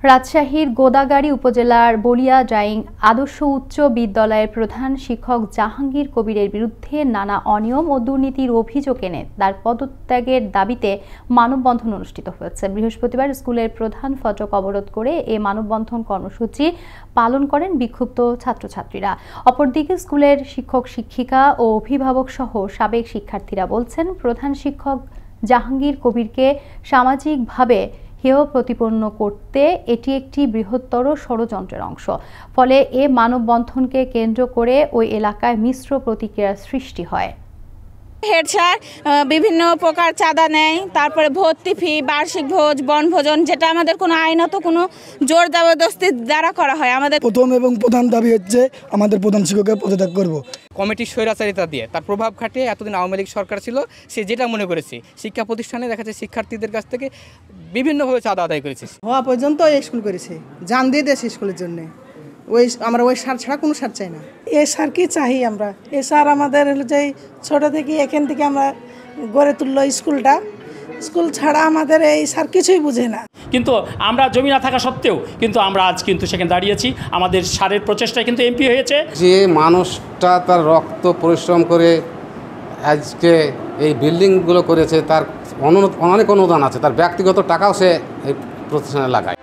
রাজশাহীর গোদাগাড়ী উপজেলার বলিয়া ডাইং আদর্শ উচ্চ বিদ্যালয়ের প্রধান শিক্ষক জাহাঙ্গীর কবিরের বিরুদ্ধে নানা অনিয়ম ও দুর্নীতির অভিযোগ এনে তার পদত্যাগের দাবিতে মানববন্ধন অনুষ্ঠিত হয়েছে। বৃহস্পতিবার স্কুলের প্রধান ফটক অবরোধ করে এ মানববন্ধন কর্মসূচি পালন করেন বিক্ষুব্ধ ছাত্রছাত্রীরা। অপরদিকে স্কুলের শিক্ষক শিক্ষিকা ও অভিভাবক সহ সাবেক শিক্ষার্থীরা বলছেন, প্রধান শিক্ষক জাহাঙ্গীর কবিরকে সামাজিকভাবে হেয় প্রতিপন্ন করতে এটি একটি বৃহত্তর ষড়যন্ত্রের অংশ। ফলে এ মানববন্ধনকে কেন্দ্র করে ওই এলাকায় মিশ্র প্রতিক্রিয়ার সৃষ্টি হয়। হেড স্যার বিভিন্ন প্রকার চাঁদা নেয়, তারপরে ভর্তি ফি, বার্ষিক ভোজ, বনভোজন, যেটা আমাদের কোনো আইনত কোনো জোর জবরদস্তির দ্বারা করা হয়। আমাদের প্রথম এবং প্রধান দাবি হচ্ছে আমাদের প্রধান শিক্ষকের পদত্যাগ করব। কমিটির স্বৈরাচারিতা দিয়ে তার প্রভাব খাটিয়ে এতদিন আওয়ামী লীগ সরকার ছিল, সে যেটা মনে করেছে শিক্ষা প্রতিষ্ঠানে দেখা যাচ্ছে শিক্ষার্থীদের কাছ থেকে বিভিন্নভাবে চাঁদা আদায় করেছে। হওয়া পর্যন্ত স্কুল করেছে, জান দিয়ে দিয়েছে স্কুলের জন্য। আমরা ওই সার ছাড়া কোনো সার চাই না। এই সার কি চাই আমরা? এই সার আমাদের হলো যে ছোটো থেকে এখান থেকে আমরা গড়ে তুললো স্কুলটা, স্কুল ছাড়া আমাদের এই সার কিছুই বুঝে না। কিন্তু আমরা জমি না থাকা সত্ত্বেও কিন্তু আমরা আজ কিন্তু সেখানে দাঁড়িয়েছি। আমাদের সারের প্রচেষ্টায় কিন্তু এমপি হয়েছে। যে মানুষটা তার রক্ত পরিশ্রম করে আজকে এই বিল্ডিংগুলো করেছে, তার অনেক অনুদান আছে, তার ব্যক্তিগত টাকাও সে এই প্রতিষ্ঠানে লাগায়।